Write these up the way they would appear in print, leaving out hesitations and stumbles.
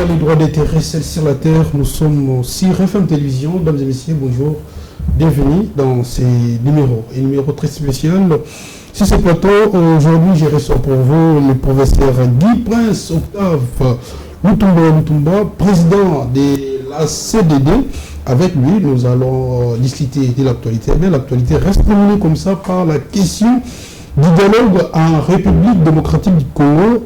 a le droit d'être restés sur la terre. Nous sommes sur FM Télévision. Mesdames et messieurs, bonjour. Bienvenue dans ces numéros. Un numéro très spécial. Sur ce plateau, aujourd'hui, je reçois pour vous le professeur Guy Prince Octave Lutumba, président de la CDD. Avec lui, nous allons discuter de l'actualité. Mais l'actualité reste dominée comme ça par la question du dialogue en République démocratique du Congo.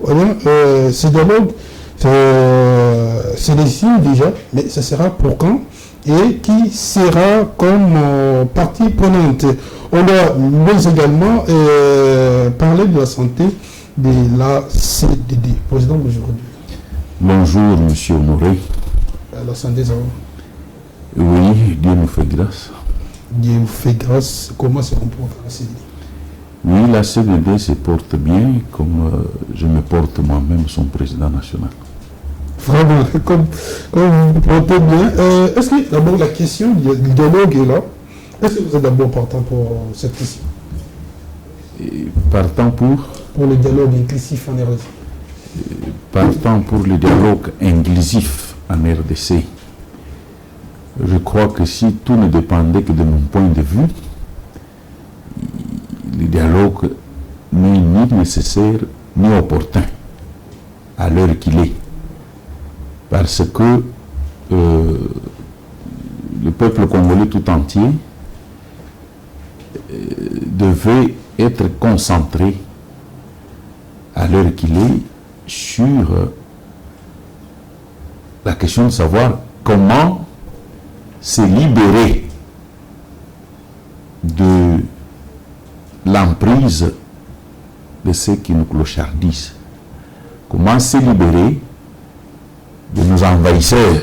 Ce dialogue, c'est décidé déjà, mais ça sera pour quand et qui sera comme partie prenante. On doit mais également parler de la santé de la CDD. Président, bonjour. Bonjour, monsieur Honoré. La santé, ça va? Oui, Dieu nous fait grâce. Dieu vous fait grâce. Comment se comporte la CDD? Oui, la CDD se porte bien, comme je me porte moi-même son président national. Vraiment, comme vous vous portez bien. Est-ce que d'abord la question du dialogue est là? Est-ce que vous êtes d'abord partant pour cette question? Partant pour le dialogue inclusif en RDC. Partant pour le dialogue inclusif en RDC. Je crois que si tout ne dépendait que de mon point de vue, le dialogue n'est ni nécessaire ni opportun à l'heure qu'il est. Parce que le peuple congolais tout entier devait être concentré à l'heure qu'il est sur la question de savoir comment se libérer de l'emprise de ceux qui nous clochardisent. Comment se libérer de nos envahisseurs.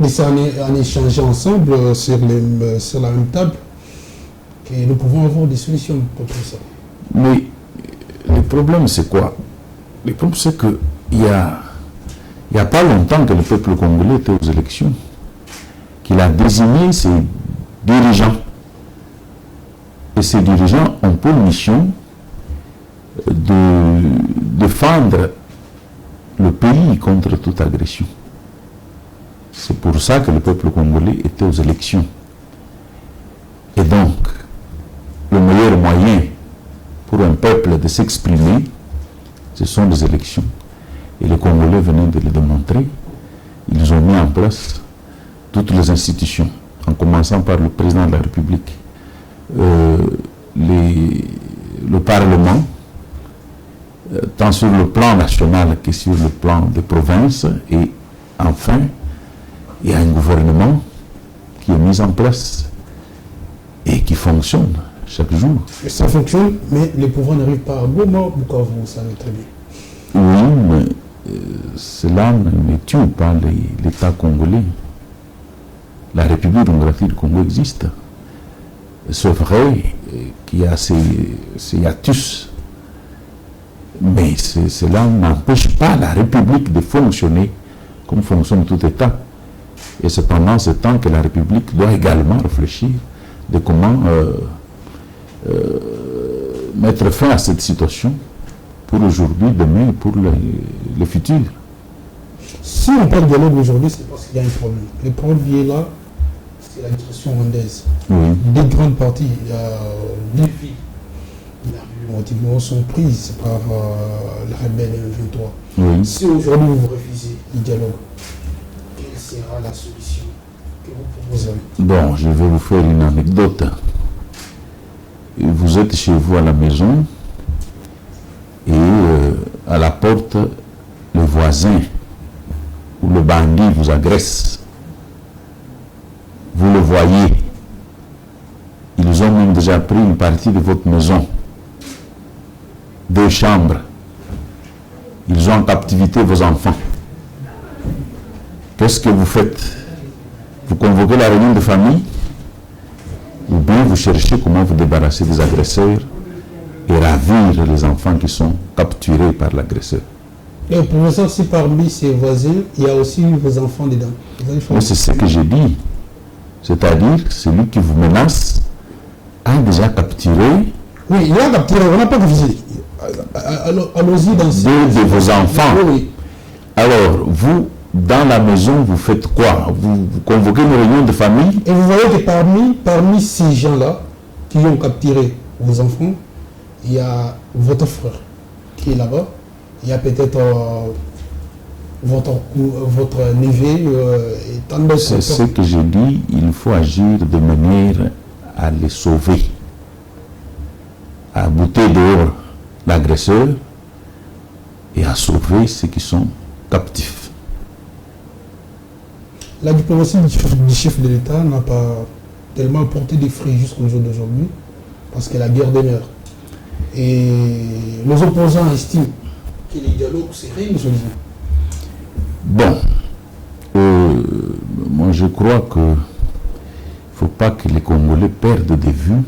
Mais c'est en échangeant ensemble sur la même table que nous pouvons avoir des solutions pour ça. Mais le problème c'est quoi? Le problème c'est qu'il y a pas longtemps que le peuple congolais était aux élections, qu'il a désigné ses dirigeants. Et ces dirigeants ont pour mission de défendre le pays contre toute agression. C'est pour ça que le peuple congolais était aux élections. Et donc, le meilleur moyen pour un peuple de s'exprimer, ce sont les élections. Et les Congolais venaient de le démontrer. Ils ont mis en place toutes les institutions, en commençant par le président de la République, le Parlement, tant sur le plan national que sur le plan des provinces, et enfin, il y a un gouvernement qui est mis en place et qui fonctionne chaque jour. Ça fonctionne, mais les pouvoirs n'arrivent pas à Goma, Bukavu, vous savez très bien. Oui, mais cela ne tue pas l'État congolais. La République démocratique du Congo existe. C'est vrai qu'il y a ces hiatus, mais cela n'empêche pas la République de fonctionner comme fonctionne tout État. Et c'est pendant ce temps que la République doit également réfléchir de comment mettre fin à cette situation pour aujourd'hui, demain et pour le futur. Si on parle de dialogue aujourd'hui, c'est parce qu'il y a un problème. Le problème qui est là, c'est la situation rwandaise. Oui. Des grandes parties des villes motivement sont prises par les rebelles M23. Oui. Si aujourd'hui vous refusez le dialogue, quelle sera la solution que vous proposerez? Bon, je vais vous faire une anecdote. Vous êtes chez vous à la maison et à la porte, le voisin ou le bandit vous agresse. Vous le voyez. Ils ont même déjà pris une partie de votre maison. 2 chambres. Ils ont en captivité vos enfants. Qu'est-ce que vous faites? Vous convoquez la réunion de famille ou bien vous cherchez comment vous débarrasser des agresseurs et ravir les enfants qui sont capturés par l'agresseur. Et professeur, si parmi ces voisins, il y a aussi vos enfants dedans. Oui, c'est ce que j'ai dit. C'est-à-dire que celui qui vous menace a déjà capturé. Oui, il a capturé, on n'a pas refusé. Allons-y dans ce... 2 de vos enfants. Oui. Alors, vous dans la maison, vous faites quoi? Vous convoquez une réunion de famille? Et vous voyez que parmi ces gens-là qui ont capturé vos enfants, il y a votre frère qui est là-bas. Il y a peut-être votre neveu et tant d'autres. C'est ce que je dis, il faut agir de manière à les sauver, à bouter dehors l'agresseur et à sauver ceux qui sont captifs. La diplomatie du chef de l'État n'a pas tellement apporté des fruits jusqu'au jour d'aujourd'hui, parce que la guerre demeure. Et les opposants estiment que les dialogues seraient une solution. Bon, moi je crois que il ne faut pas que les Congolais perdent de vue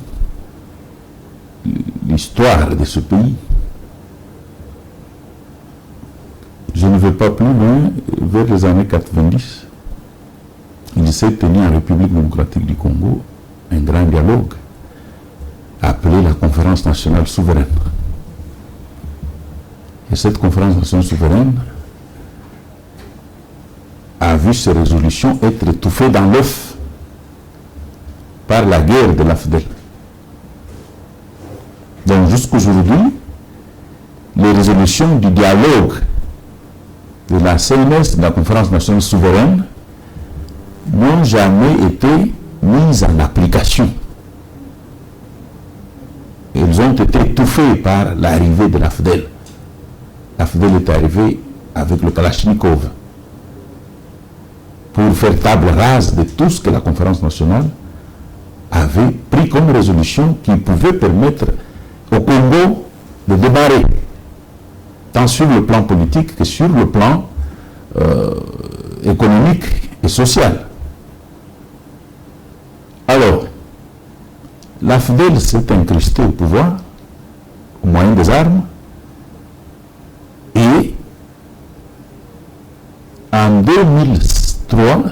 l'histoire de ce pays. Je ne vais pas plus loin, vers les années 90, il s'est tenu en République démocratique du Congo un grand dialogue appelé la Conférence nationale souveraine. Et cette Conférence nationale souveraine a vu ses résolutions être étouffées dans l'œuf par la guerre de l'AFDEL. Donc jusqu'aujourd'hui, les résolutions du dialogue de la CNS, de la Conférence nationale souveraine, n'ont jamais été mises en application. Elles ont été étouffées par l'arrivée de l'AFDEL. L'AFDEL est arrivé avec le Kalachnikov pour faire table rase de tout ce que la conférence nationale avait pris comme résolution qui pouvait permettre au Congo de démarrer, tant sur le plan politique que sur le plan économique et social. Alors, l'AFDEL s'est incrusté au pouvoir au moyen des armes et en 2003,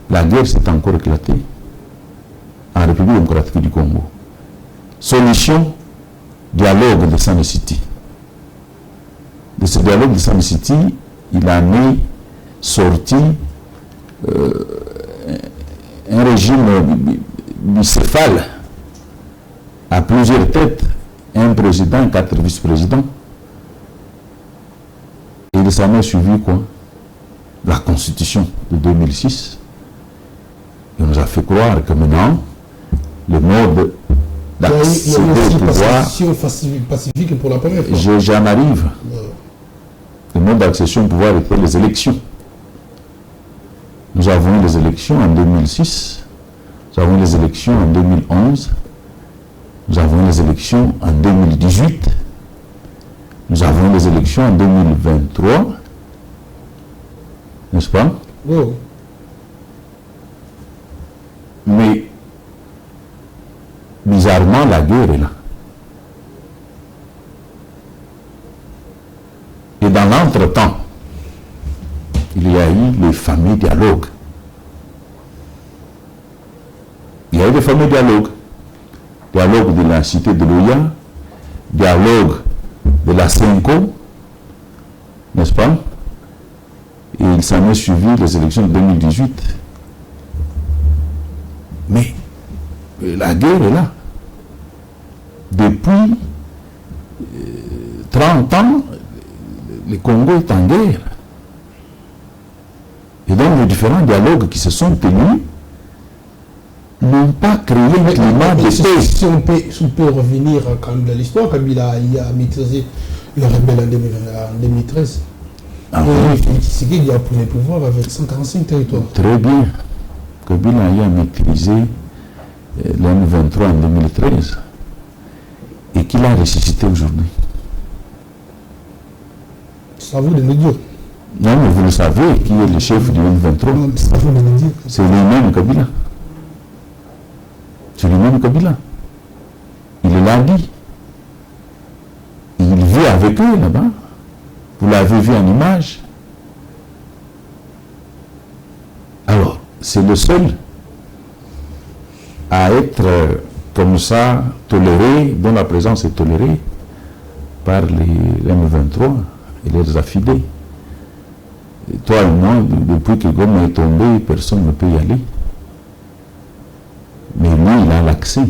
la guerre s'est encore éclatée en République démocratique du Congo. Solution, dialogue de San City. De ce dialogue de San City, il en est sorti un régime bicéphale à plusieurs têtes, un président, 4 vice-présidents. Et il s'en est suivi quoi? La Constitution de 2006. Et on nous a fait croire que maintenant, le mode d'accéder au pouvoir... pacifique pour la première fois. J'en arrive. Le mode d'accession au pouvoir était les élections. Nous avons eu les élections en 2006, nous avons eu les élections en 2011, nous avons eu les élections en 2018, nous avons eu les élections en 2023, n'est-ce pas? Oui. Mais, bizarrement, la guerre est là. Et dans l'entretemps, il y a eu les fameux dialogues. Il y a eu des fameux dialogues. Dialogue de la cité de l'Oya, dialogue de la Senko, n'est-ce pas? Et il s'en est suivi les élections de 2018. Mais la guerre est là. Depuis 30 ans, le Congo est en guerre. Et donc les différents dialogues qui se sont tenus n'ont pas créé un climat de paix. Si on peut revenir quand même dans l'histoire, Kabila a maîtrisé le rebelle en 2013. Tshisekedi a pris le pouvoir avec 145 territoires. Très bien. Kabila a maîtrisé l'M23 en 2013 et qu'il a ressuscité aujourd'hui. C'est à vous de me dire. Non, mais vous le savez, qui est le chef du M23? C'est à vous de me dire. C'est lui-même Kabila. C'est lui-même Kabila. Il l'a dit. Il vit avec eux là-bas. Vous l'avez vu en image. Alors, c'est le seul à être comme ça toléré, dont la présence est tolérée par les M23 et leurs affidés. Et toi et moi, depuis que Goma est tombé, personne ne peut y aller. Mais lui, il a l'accès.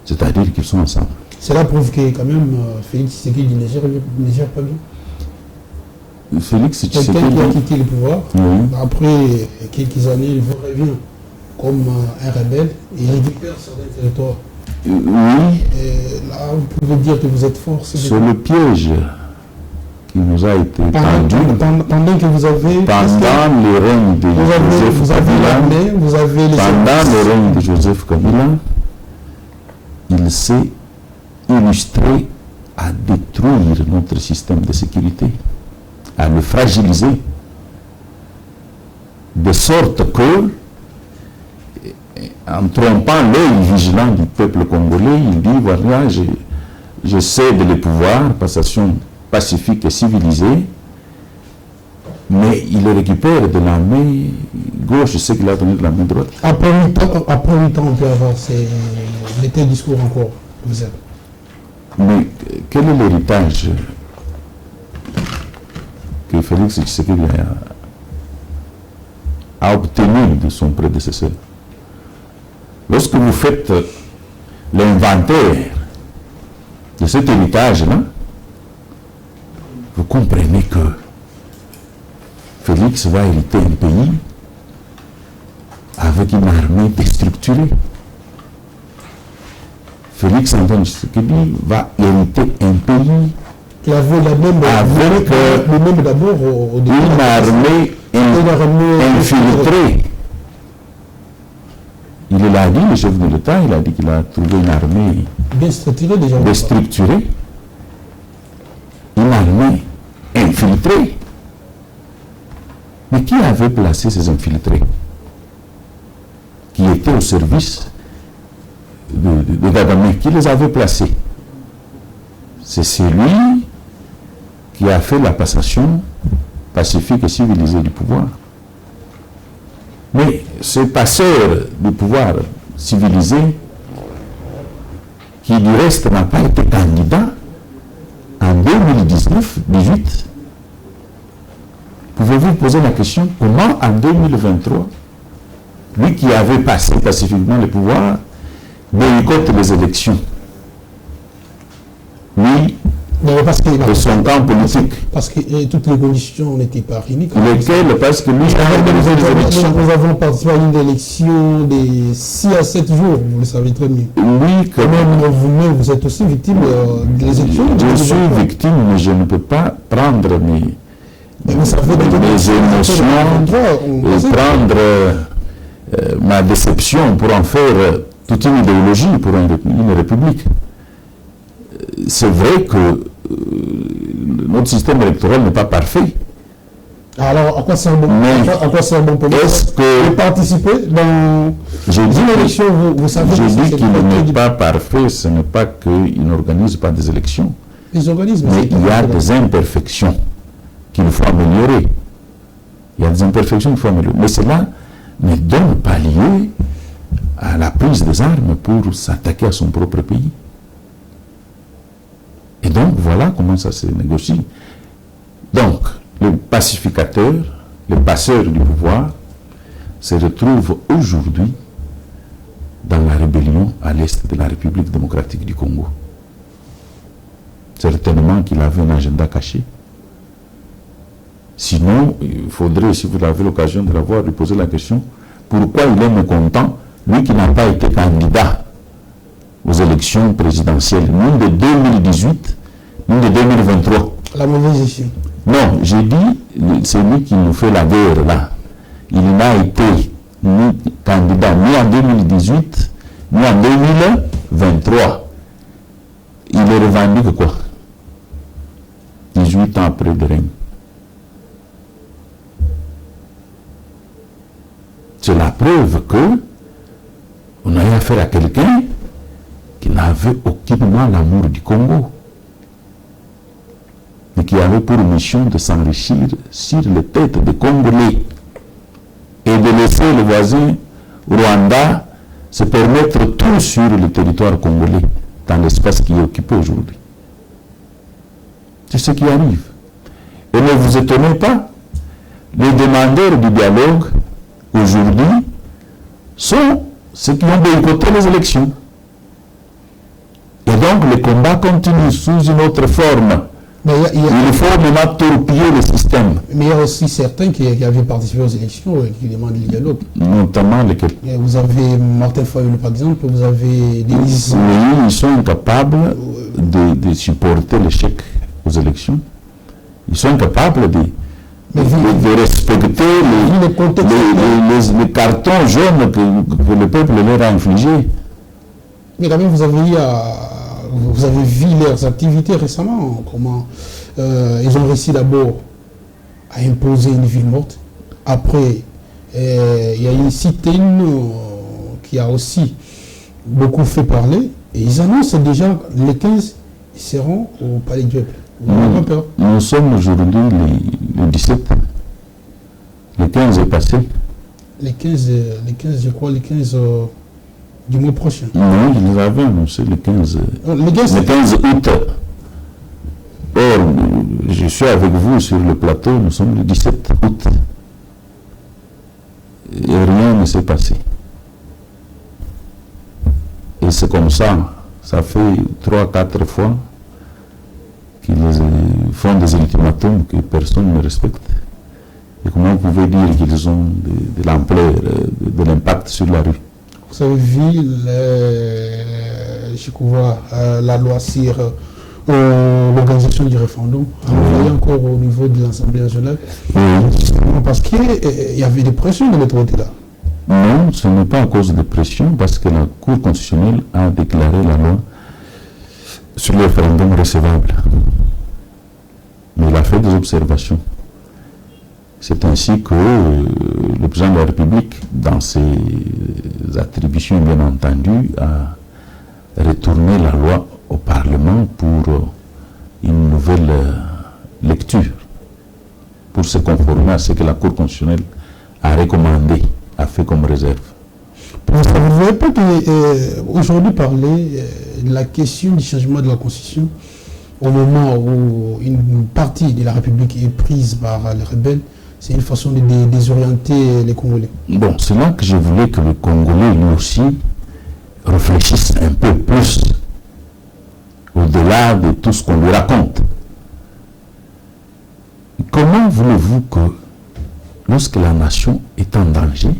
C'est-à-dire qu'ils sont ensemble. Cela prouve que quand même Félix Tshisekedi ne gère pas bien. Félix Tshisekedi... Quelqu'un qui a quitté le pouvoir, oui. Après quelques années, il revient comme un rebelle et il récupère certains territoires. Oui. Et là, vous pouvez dire que vous êtes fort. C'est le piège qui nous a été tendu. Pendant que vous avez... Pendant le règne de Joseph Kabila, pendant le règne de Joseph Kabila, il s'est illustré à détruire notre système de sécurité, à le fragiliser, de sorte que, en trompant l'œil vigilant du peuple congolais, il dit, voilà, je cède le pouvoir, passation pacifique et civilisée, mais il le récupère de la main gauche, ce qu'il a donné de la main droite. Après 8 ans, on peut avoir les tels discours encore, vous êtes. Mais quel est l'héritage que Félix Tshisekedi a obtenu de son prédécesseur? Lorsque vous faites l'inventaire de cet héritage-là, vous comprenez que Félix va hériter un pays avec une armée déstructurée. Félix Antoine Tshisekedi va hériter un pays qui avait la même avec d'abord au début, une armée infiltrée. Il l'a dit, le chef de l'État, il a dit qu'il a trouvé une armée déstructurée, une armée infiltrée. Mais qui avait placé ces infiltrés qui étaient au service de Kagame? Qui les avait placés? C'est celui qui a fait la passation pacifique et civilisée du pouvoir. Mais ce passeur du pouvoir civilisé, qui du reste n'a pas été candidat en 2019-18, pouvez-vous poser la question, comment en 2023, lui qui avait passé pacifiquement le pouvoir, boycotte les élections? Lui, de son camp politique. Parce que toutes les conditions n'étaient pas réunies. Lesquelles? Parce que lui, nous avons participé à une élection de 6 à 7 jours, vous le savez très bien. Oui, quand même, vous-même, vous êtes aussi victime des élections. Je suis victime, mais je ne peux pas prendre mes émotions et prendre ma déception pour en faire toute une idéologie pour une république. C'est vrai que notre système électoral n'est pas parfait. Alors, à quoi c'est un bon point? Est-ce que participer dans une élection, vous savez... Je dis qu'il n'est pas parfait, ce n'est pas qu'il n'organise pas des élections. Ils organisent, mais il y a des imperfections qu'il faut améliorer. Il y a des imperfections qu'il faut améliorer. Mais cela ne donne pas lieu à la prise des armes pour s'attaquer à son propre pays. Et donc, voilà comment ça se négocie. Donc, le pacificateur, le passeur du pouvoir, se retrouve aujourd'hui dans la rébellion à l'est de la République démocratique du Congo. Certainement qu'il avait un agenda caché. Sinon, il faudrait, si vous avez l'occasion de l'avoir, lui poser la question, pourquoi il est mécontent, lui qui n'a pas été candidat aux élections présidentielles, ni de 2018, ni de 2023. La mauvaise issue. Non, j'ai dit, c'est lui qui nous fait la guerre là. Il n'a été ni candidat ni en 2018, ni en 2023. Il est revendique quoi? 18 ans après le règne. C'est la preuve que on a eu affaire à quelqu'un qui n'avait aucunement l'amour du Congo, mais qui avait pour mission de s'enrichir sur les têtes des Congolais et de laisser le voisin Rwanda se permettre tout sur le territoire congolais, dans l'espace qui est occupé aujourd'hui. C'est ce qui arrive. Et ne vous étonnez pas, les demandeurs du dialogue aujourd'hui sont ceux qui ont boycotté les élections. Et donc le combat continue sous une autre forme. Il faut maintenant torpiller le système. Mais il y a aussi certains qui avaient participé aux élections et qui demandent le dialogue. Notamment lesquels? Vous avez Martin Fayulu par exemple, vous avez Denis. Oui, ils sont incapables de supporter l'échec aux élections. Ils sont incapables de respecter les cartons jaunes que le peuple leur a infligés. Mais quand même, vous avez vu leurs activités récemment, comment ils ont réussi d'abord à imposer une ville morte. Après, il y a une citaine qui a aussi beaucoup fait parler. Et ils annoncent déjà les 15, ils seront au Palais du Peuple. Nous sommes aujourd'hui le 17. Le 15 est passé. Les 15, je crois, les 15 du mois prochain. Non, ils avaient annoncé le 15 août. Or, je suis avec vous sur le plateau, nous sommes le 17 août. Et rien ne s'est passé. Et c'est comme ça, ça fait 3-4 fois qu'ils font des ultimatums que personne ne respecte. Et comment vous pouvez dire qu'ils ont de l'ampleur, de l'impact sur la rue? Vous avez vu la loi sur l'organisation du référendum, envoyée encore au niveau de l'Assemblée nationale, parce qu'il y avait des pressions de l'autre côté là. Non, ce n'est pas à cause de pression, parce que la Cour constitutionnelle a déclaré la loi sur le référendum recevable. Mais il a fait des observations. C'est ainsi que le président de la République, dans ses attributions bien entendu, a retourné la loi au Parlement pour une nouvelle lecture, pour se conformer à ce que la Cour constitutionnelle a recommandé, a fait comme réserve. Vous ne voyez pas qu'aujourd'hui parler de la question du changement de la Constitution, au moment où une partie de la République est prise par les rebelles, c'est une façon de désorienter les Congolais. Bon, c'est là que je voulais que le Congolais, lui aussi, réfléchisse un peu plus au-delà de tout ce qu'on lui raconte. Comment voulez-vous que, lorsque la nation est en danger,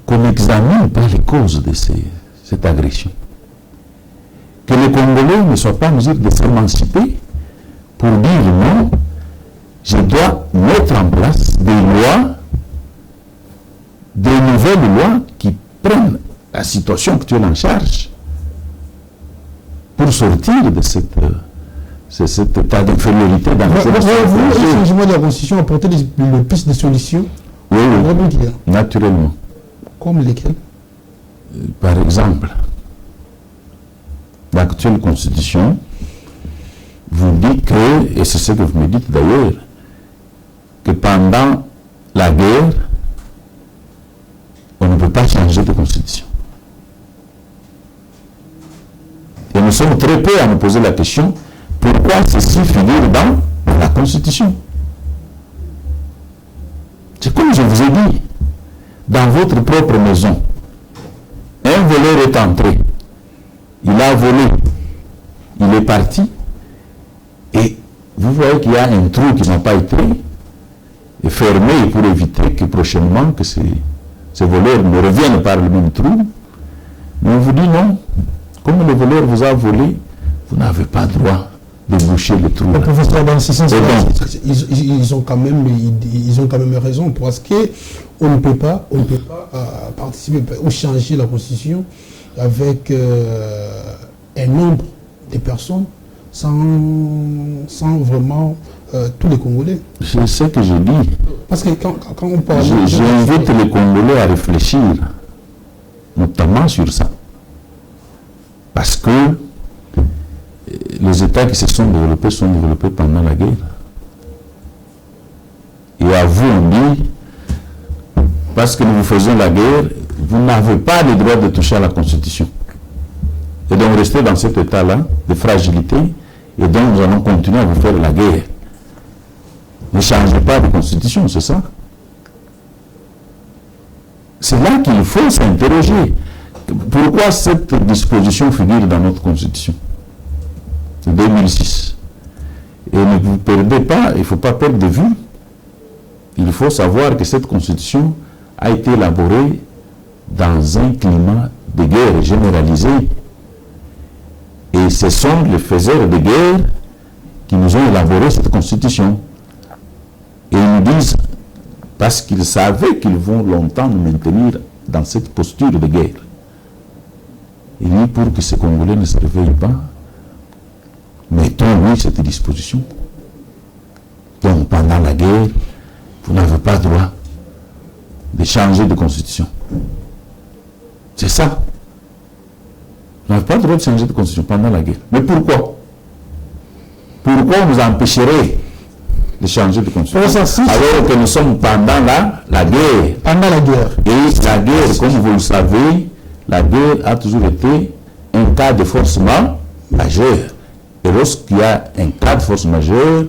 qu'on n'examine pas les causes de cette agression? Que les Congolais ne soient pas en mesure de s'émanciper pour dire non, je dois mettre en place des lois, des nouvelles lois qui prennent la situation actuelle en charge pour sortir de cet état d'infériorité dans la société. Le changement de la Constitution apporter le plus de solutions? Oui, naturellement. Comme lesquelles? Par exemple, l'actuelle Constitution vous dit que, et c'est ce que vous me dites d'ailleurs, que pendant la guerre, on ne peut pas changer de Constitution. Et nous sommes très peu à nous poser la question, pourquoi ceci figure dans la Constitution? C'est comme je vous ai dit, dans votre propre maison, un voleur est entré, il a volé, il est parti, et vous voyez qu'il y a un trou qui n'a pas été fermé pour éviter que prochainement que ces voleurs ne reviennent par le même trou. Mais on vous dit non, comme le voleur vous a volé, vous n'avez pas droit de boucher le trou. Professeur, dans ce sens, ils ont quand même raison, parce qu'on ne peut pas participer ou changer la Constitution avec un nombre de personnes sans vraiment tous les Congolais. C'est ce que je dis. Parce que quand on parle... J'invite les Congolais à réfléchir, notamment sur ça. Parce que les États qui se sont développés pendant la guerre. Et à vous, on dit, parce que nous vous faisons la guerre, vous n'avez pas le droit de toucher à la Constitution. Et donc rester dans cet état-là de fragilité Et donc nous allons continuer à vous faire la guerre. Ne changez pas de constitution, c'est ça? C'est là qu'il faut s'interroger. Pourquoi cette disposition figure dans notre constitution de 2006? Et ne vous perdez pas, il ne faut pas perdre de vue. Il faut savoir que cette constitution a été élaborée dans un climat de guerre généralisé. Et ce sont les faiseurs de guerre qui nous ont élaboré cette constitution. Et ils nous disent, parce qu'ils savaient qu'ils vont longtemps nous maintenir dans cette posture de guerre. Il dit, pour que ces Congolais ne se réveillent pas, mettons-lui cette disposition. Donc, pendant la guerre, vous n'avez pas le droit de changer de constitution. C'est ça. Vous n'avez pas le droit de changer de constitution pendant la guerre. Mais pourquoi? Pourquoi on nous empêcherait de changer de constitution alors que nous sommes pendant la guerre? Pendant la guerre. Et la guerre, comme vous le savez, la guerre a toujours été un cas de force majeure. Et lorsqu'il y a un cas de force majeure,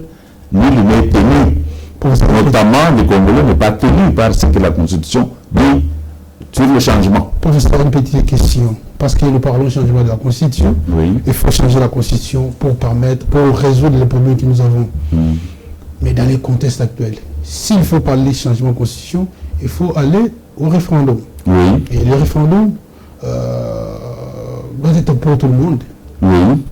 nul n'est tenu. Notamment, les Congolais n'est pas tenu par ce que la Constitution dit sur le changement. Professeur, une petite question. Parce que nous parlons du changement de la Constitution. Oui. Il faut changer la Constitution pour résoudre les problèmes que nous avons. Mais dans les contextes actuels, s'il faut parler de changement de Constitution, il faut aller au référendum. Oui. Et le référendum doit être pour tout le monde. Oui.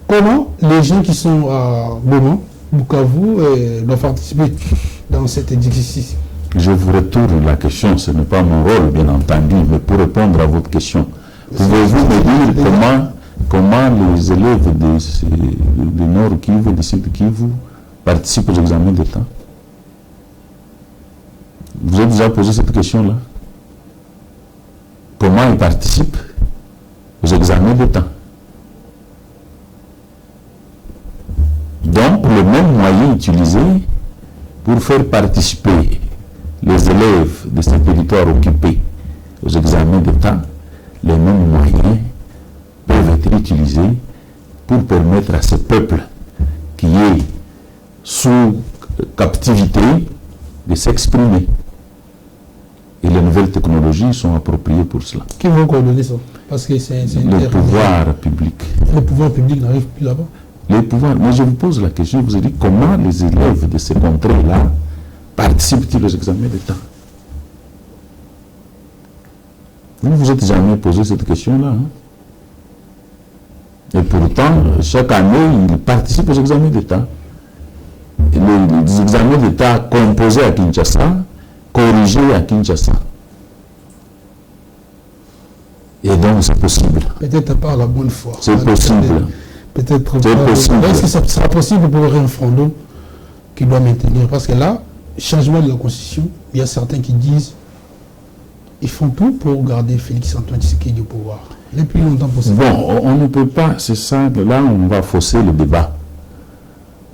Comment les gens qui sont à Goma, Bukavu, doivent participer dans cet exercice? Je vous retourne la question, ce n'est pas mon rôle, bien entendu, mais pour répondre à votre question, pouvez-vous me dire comment les élèves du Nord Kivu et du Sud Kivu participent aux examens d'État? Vous avez déjà posé cette question-là? Comment ils participent aux examens d'État? Donc, le même moyen utilisé pour faire participer les élèves de ces territoires occupés aux examens d'État, les mêmes moyens peuvent être utilisés pour permettre à ce peuple qui est sous captivité de s'exprimer. Et les nouvelles technologies sont appropriées pour cela. Qui vont coordonner ça? Parce que c'est le pouvoir public. Le pouvoir public n'arrive plus là-bas. Les pouvoirs, mais je vous pose la question, je vous ai dit comment les élèves de ces contrées-là participent-ils aux examens d'État? Vous ne vous êtes jamais posé cette question-là. Hein? Et pourtant, chaque année, ils participent aux examens d'État. Les examens d'État composés à Kinshasa, corrigés à Kinshasa. Et donc, c'est possible. Peut-être par la bonne foi. C'est possible. Peut-être c'est possible. Est-ce que ça sera possible pour un référendum qui doit maintenir? Parce que là, changement de la Constitution, il y a certains qui disent ils font tout pour garder Félix-Antoine Tshisekedi au pouvoir. Le plus longtemps possible. Bon, on ne peut pas, c'est simple. Là, on va fausser le débat.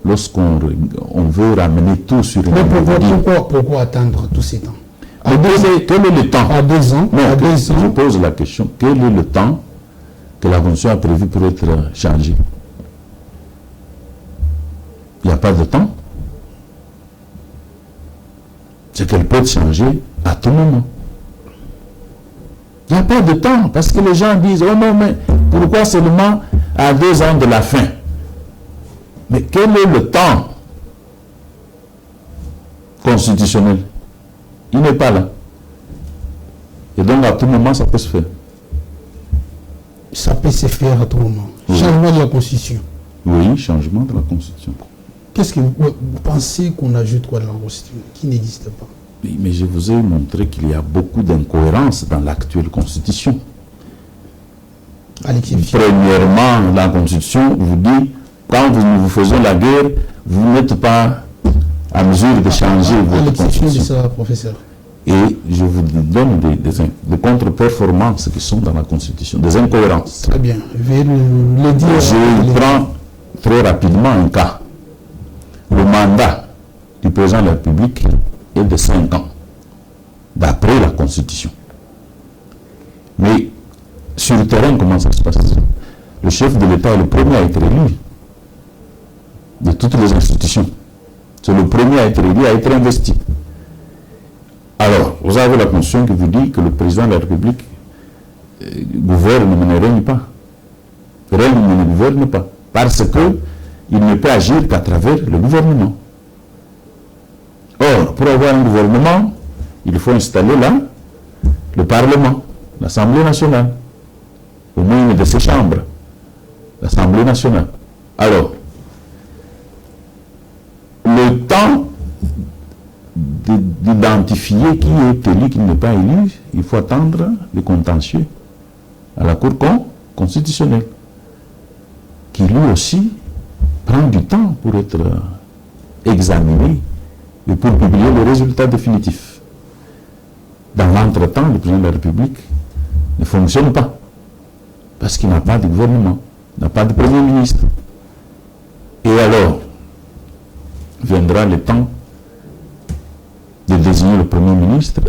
Lorsqu'on veut ramener tout sur mais pourquoi attendre tous ces temps? Quel est le temps? À 2 ans. Non, à 2 ans. je pose la question. Quel est le temps que la Constitution a prévu pour être changée? Il n'y a pas de temps. C'est qu'elle peut être changée à tout moment. Il n'y a pas de temps, parce que les gens disent, oh non, mais pourquoi seulement à 2 ans de la fin? Mais quel est le temps constitutionnel? Il n'est pas là. Et donc à tout moment, ça peut se faire. Ça peut se faire à tout moment. Oui. Changement de la Constitution. Oui, changement de la Constitution. Qu'est-ce que vous pensez qu'on ajoute quoi dans la Constitution qui n'existe pas? Oui, mais je vous ai montré qu'il y a beaucoup d'incohérences dans l'actuelle Constitution. À l'exception. Premièrement, la Constitution vous dit, quand nous vous faisons la guerre, vous n'êtes pas à mesure de changer votre Constitution. De ça, professeur. Et je vous donne des contre-performances qui sont dans la Constitution, des incohérences. Très bien. Je vais le dire. Je prends très rapidement un cas. Le mandat du président de la République est de 5 ans, d'après la Constitution. Mais sur le terrain, comment ça se passe? Le chef de l'État est le premier à être élu. toutes les institutions. C'est le premier à être élu, à être investi. Alors, vous avez la Constitution qui vous dit que le président de la République gouverne mais ne règne pas. Règne mais ne gouverne pas. Parce qu'il ne peut agir qu'à travers le gouvernement. Or, pour avoir un gouvernement, il faut installer là le Parlement, l'Assemblée nationale, au moins une de ses chambres, l'Assemblée nationale. Alors, le temps d'identifier qui est élu, qui n'est pas élu, il faut attendre le contentieux à la Cour constitutionnelle, qui lui aussi prend du temps pour être examiné et pour publier le résultat définitif. Dans l'entretemps, le président de la République ne fonctionne pas, parce qu'il n'a pas de gouvernement, n'a pas de premier ministre. Et alors, viendra le temps de désigner le premier ministre.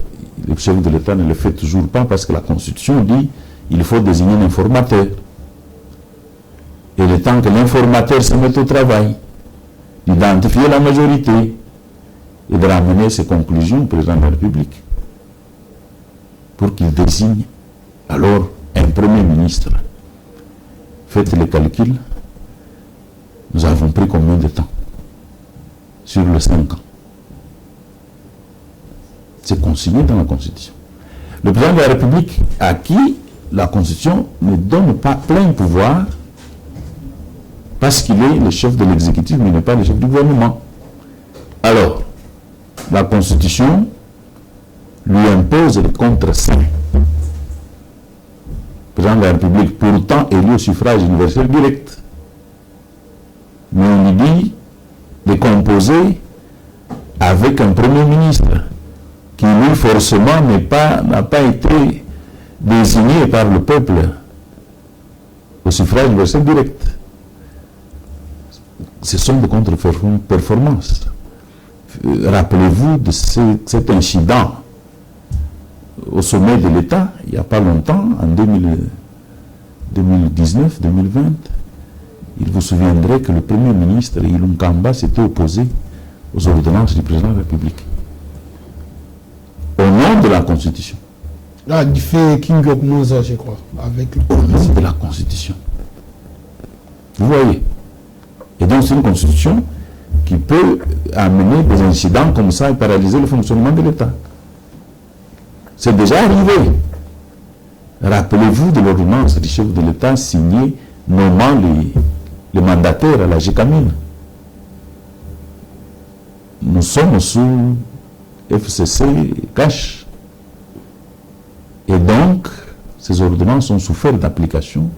Le chef de l'État ne le fait toujours pas parce que la Constitution dit qu'il faut désigner un informateur. Et le temps que l'informateur se mette au travail, d'identifier la majorité et de ramener ses conclusions au président de la République pour qu'il désigne alors un premier ministre. Faites les calculs. Nous avons pris combien de temps sur les 5 ans? C'est consigné dans la Constitution. Le président de la République, à qui la Constitution ne donne pas plein pouvoir, parce qu'il est le chef de l'exécutif, mais il n'est pas le chef du gouvernement. Alors, la Constitution lui impose le contre-saint. Le président de la République, pourtant élu au suffrage universel direct, mais on lui dit de composer avec un premier ministre qui lui forcément n'a pas été désigné par le peuple au suffrage universel direct. Ce sont des contre-performances. Rappelez-vous de cet incident au sommet de l'État, il n'y a pas longtemps, en 2019-2020. Il vous souviendrait que le Premier ministre, Ilunga Kamba, s'était opposé aux ordonnances du président de la République. Au nom de la Constitution. Là, il fait King of Moza, je crois, avec le... Au nom de la Constitution. Vous voyez. Et donc c'est une Constitution qui peut amener des incidents comme ça et paralyser le fonctionnement de l'État. C'est déjà arrivé. Rappelez-vous de l'ordonnance du chef de l'État signée nommant les mandataires à la GECAMINE. Nous sommes sous FCC cash. Et donc, ces ordonnances ont souffert d'application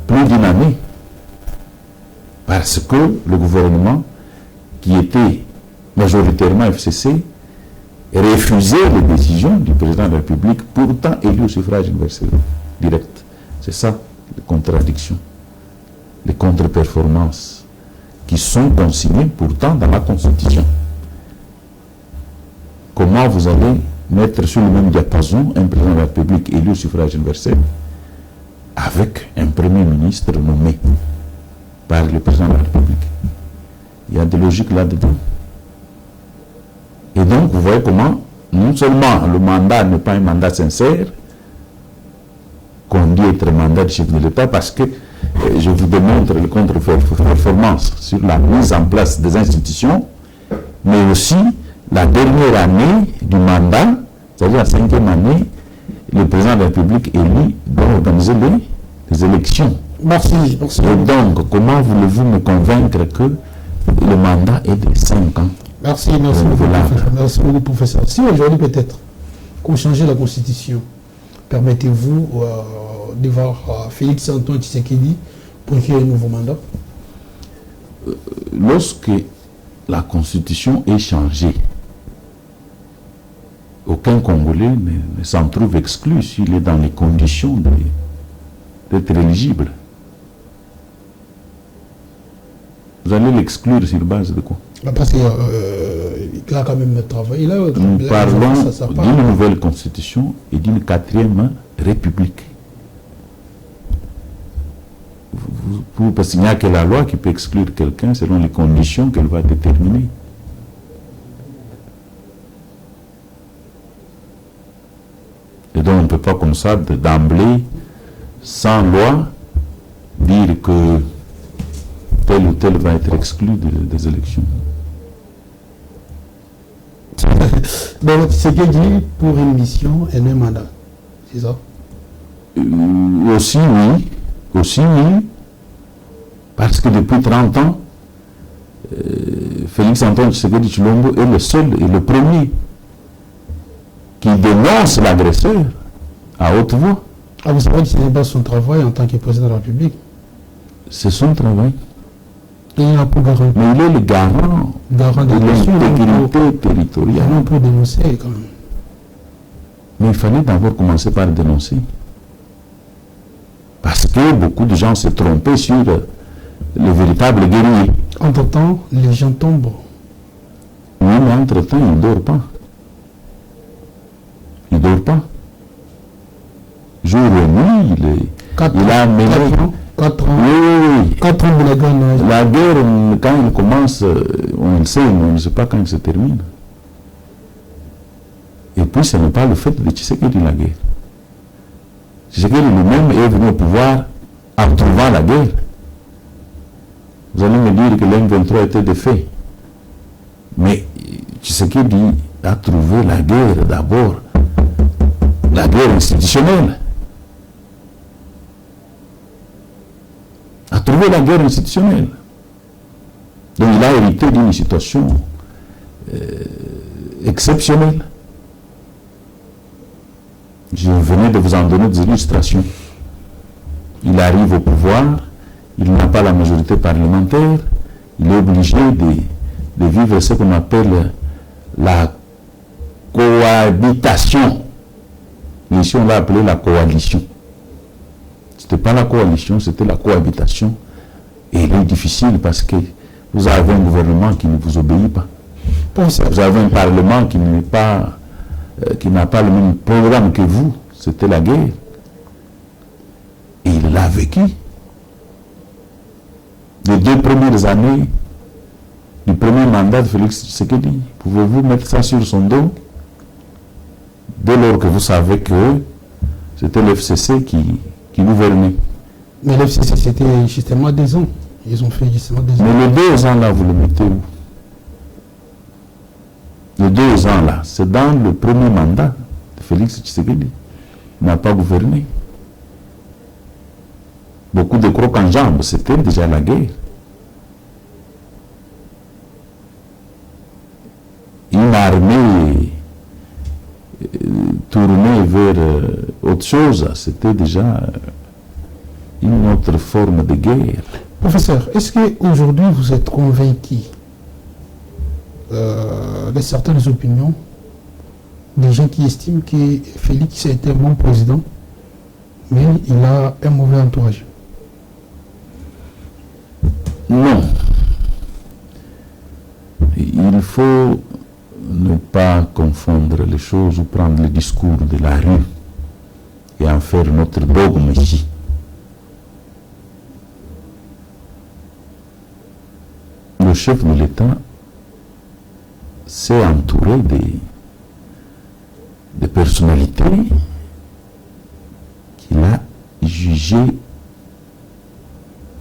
plus d'une année. Parce que le gouvernement, qui était majoritairement FCC, refusait les décisions du président de la République, pourtant élu au suffrage universel direct. C'est ça, les contradictions, les contre-performances, qui sont consignées pourtant dans la Constitution. Comment vous allez mettre sur le même diapason un président de la République élu au suffrage universel avec un premier ministre nommé par le président de la République? Il y a des logiques là-dedans. Et donc, vous voyez comment, non seulement le mandat n'est pas un mandat sincère, qu'on dit être mandat du chef de l'État, parce que je vous démontre le contre-performance sur la mise en place des institutions, mais aussi la dernière année du mandat, c'est-à-dire la 5e année, le président de la République élu doit organiser les élections. Merci, merci. Et donc, comment voulez-vous me convaincre que le mandat est de 5 ans? Merci, merci beaucoup, professeur. Merci beaucoup, professeur. Si aujourd'hui, peut-être, qu'on changeait la Constitution, permettez-vous de voir Félix Antoine Tshisekedi pour créer un nouveau mandat? Lorsque la Constitution est changée, aucun Congolais ne s'en trouve exclu s'il est dans les conditions d'être éligible. Vous allez l'exclure sur base de quoi? Parce qu'il a quand même travaillé là. Nous parlons d'une nouvelle constitution et d'une 4e république. parce qu'il n'y a que la loi qui peut exclure quelqu'un selon les conditions qu'elle va déterminer. Et donc on ne peut pas comme ça d'emblée, sans loi, dire que tel ou tel va être exclu des élections. Donc, ce qu'il dit pour une mission et un mandat, c'est ça? Aussi oui, parce que depuis 30 ans, Félix Antoine Tshisekedi Tshilombo est le seul et le premier qui dénonce l'agresseur à haute voix. Ah, vous savez que ce n'est pas son travail en tant que président de la République. C'est son travail. Il est là pour garantir. Mais il est le garant de l'intégrité territoriale. Non, pour dénoncer quand même. Mais il fallait d'abord commencer par dénoncer. Parce que beaucoup de gens se trompaient sur le véritable guerrier. Entre-temps, les gens tombent. Oui, mais entre-temps, il ne dort pas. Il ne dort pas. Jour et nuit, il a mêlé. 4 ans. Oui. 4 ans de la guerre. La guerre, quand elle commence, on le sait, mais on ne sait pas quand elle se termine. Et puis, ce n'est pas le fait de Tshisekedi la guerre. Tshisekedi lui-même est venu au pouvoir en trouvant la guerre. Vous allez me dire que l'M23 était défait. Mais Tshisekedi a trouvé la guerre d'abord, la guerre institutionnelle. A trouvé la guerre institutionnelle. Donc il a hérité d'une situation exceptionnelle. Je venais de vous en donner des illustrations. Il arrive au pouvoir, il n'a pas la majorité parlementaire, il est obligé de vivre ce qu'on appelle la cohabitation. Ici, on l'a appelé la coalition. Ce n'était pas la coalition, c'était la cohabitation. Et il est difficile parce que vous avez un gouvernement qui ne vous obéit pas. Vous avez un parlement qui n'a pas le même programme que vous. C'était la guerre. Et il l'a vécu. Les 2 premières années du premier mandat de Félix Tshisekedi, pouvez-vous mettre ça sur son dos? Dès lors que vous savez que c'était l'FCC qui gouvernait. Mais l'FCC, c'était justement 2 ans. Ils ont fait justement 2 ans. Mais les 2 ans là, vous le mettez où? Les 2 ans là, c'est dans le premier mandat de Félix Tshisekedi. Il n'a pas gouverné. Beaucoup de crocs en jambes, c'était déjà la guerre. Une armée tournée vers autre chose, c'était déjà une autre forme de guerre. Professeur, est-ce qu'aujourd'hui vous êtes convaincu de certaines opinions des gens qui estiment que Félix a été un bon président, mais il a un mauvais entourage? Non. Il faut ne pas confondre les choses ou prendre le discours de la rue et en faire notre dogme ici. Le chef de l'État s'est entouré de personnalités qu'il a jugées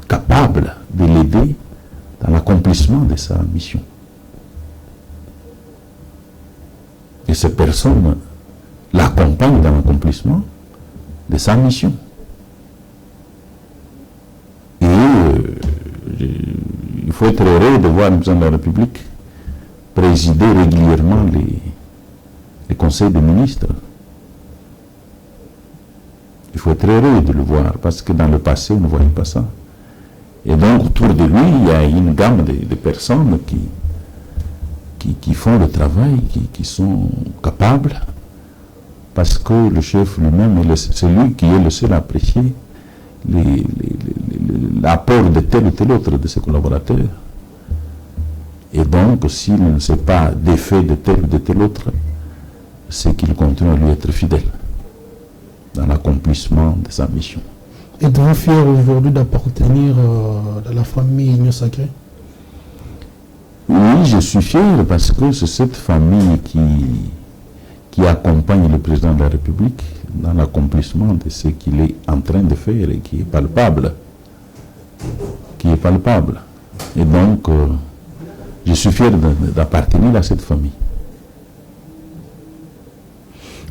capables de l'aider dans l'accomplissement de sa mission. Et ces personnes l'accompagnent dans l'accomplissement de sa mission. Et il faut être heureux de voir le président de la République présider régulièrement les conseils des ministres. Il faut être heureux de le voir, parce que dans le passé, on ne voyait pas ça. Et donc, autour de lui, il y a une gamme de personnes qui font le travail, qui sont capables, parce que le chef lui-même, c'est lui qui est le seul à apprécier l'apport de tel ou tel autre de ses collaborateurs. Et donc, s'il ne sait pas défait de tel ou de tel autre, c'est qu'il continue à lui être fidèle dans l'accomplissement de sa mission. Êtes-vous fier aujourd'hui d'appartenir à la famille Union Sacrée? Oui, je suis fier parce que c'est cette famille qui accompagne le président de la République dans l'accomplissement de ce qu'il est en train de faire et qui est palpable. Et donc, je suis fier d'appartenir à cette famille.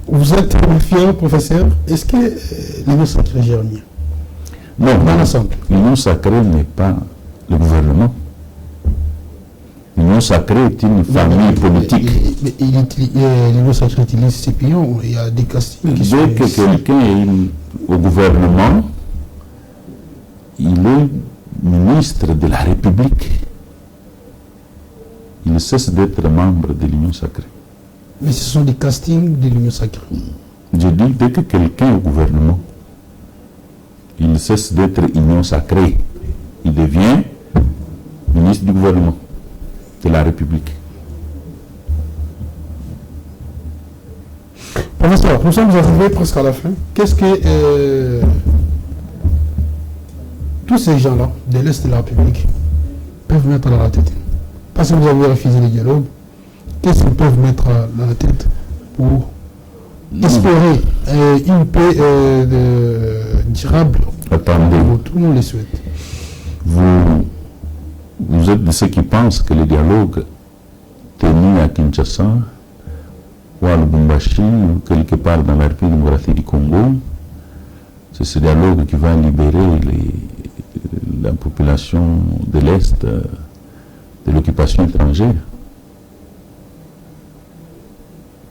Vous êtes fier, professeur? Est-ce que l'Union Sacrée gère mieux? Non, dans l'ensemble. L'Union Sacrée n'est pas le gouvernement. L'Union Sacrée est une famille politique. L'Union Sacrée utilise ses pions. Il y a des castings qui sont... Dès que quelqu'un est au gouvernement, il est ministre de la République. Il cesse d'être membre de l'Union Sacrée. Mais ce sont des castings de l'Union Sacrée. Je dis, dès que quelqu'un est au gouvernement, il cesse d'être Union Sacrée. Il devient ministre du gouvernement de la République. Professeur, nous sommes arrivés presque à la fin. Qu'est-ce que tous ces gens-là de l'Est de la République peuvent mettre dans la tête? Parce que vous avez refusé le dialogue, qu'est-ce qu'ils peuvent mettre dans la tête pour espérer une paix durable? Attendez. Tout le monde le souhaite. Vous êtes de ceux qui pensent que le dialogue tenu à Kinshasa ou à Lubumbashi ou quelque part dans la République démocratique du Congo, c'est ce dialogue qui va libérer la population de l'Est de l'occupation étrangère.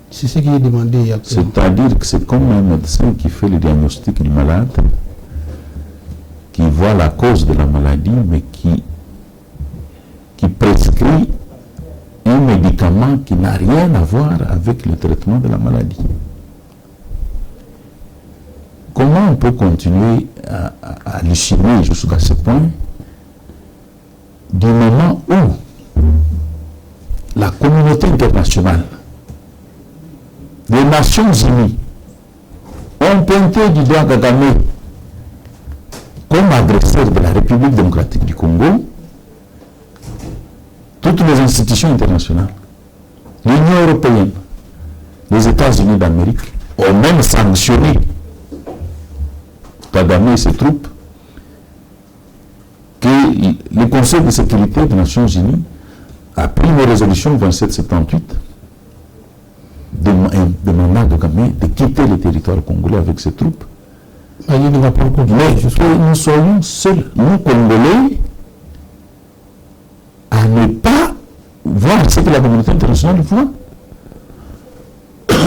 C'est ce qui est demandé. C'est-à-dire que c'est comme un médecin qui fait le diagnostic du malade, qui voit la cause de la maladie, mais qui prescrit un médicament qui n'a rien à voir avec le traitement de la maladie. Comment on peut continuer à halluciner jusqu'à ce point du moment où la communauté internationale, les Nations Unies, ont pointé du doigt Kagame comme agresseur de la République démocratique du Congo? Toutes les institutions internationales, l'Union européenne, les États-Unis d'Amérique ont même sanctionné Kagame et ses troupes, que le Conseil de sécurité des Nations Unies a pris une résolution 2778 demandant à Kagame de quitter le territoire congolais avec ses troupes. Mais il ne va pas Mais que nous soyons seuls, nous Congolais, à ne pas voir ce que la communauté internationale voit.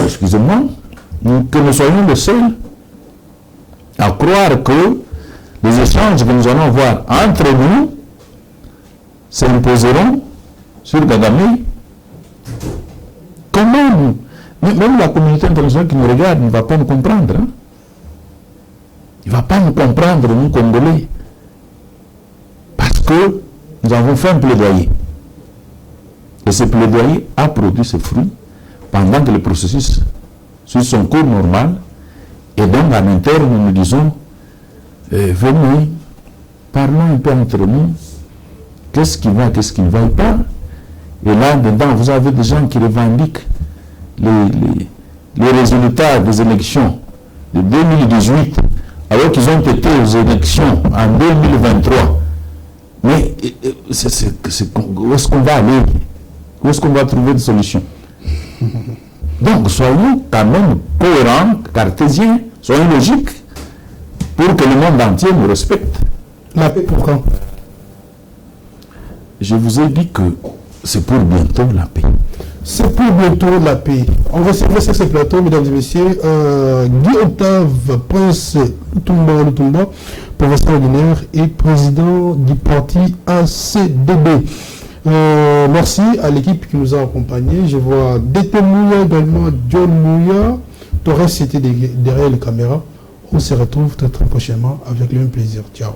Excusez-moi, que nous soyons les seuls à croire que les échanges que nous allons avoir entre nous s'imposeront sur Kagame. Comment même la communauté internationale qui nous regarde ne va pas nous comprendre. Hein? Il ne va pas nous comprendre, nous Congolais. Parce que nous avons fait un plaidoyer. Et ce plaidoyer a produit ses fruits pendant que le processus suit son cours normal. Et donc, en interne, nous disons, venez, parlons un peu entre nous, qu'est-ce qui va, qu'est-ce qui ne va pas. Et là, dedans, vous avez des gens qui revendiquent les résultats des élections de 2018, alors qu'ils ont été aux élections en 2023. Mais où est-ce qu'on va aller? Où est-ce qu'on va trouver des solutions? Donc, soyons quand même cohérents, cartésiens, soyons logiques, pour que le monde entier nous respecte. La paix pour quand? Je vous ai dit que c'est pour bientôt la paix. C'est pour bientôt la paix. On va servir sur ce plateau, mesdames et messieurs, Guy Octave, Prince Lutumba, professeur ordinaire et président du parti ACDB. Merci à l'équipe qui nous a accompagnés. Je vois Dété Mouya également, John Mouya. Torres était derrière les caméras. On se retrouve très très prochainement avec le même plaisir. Ciao.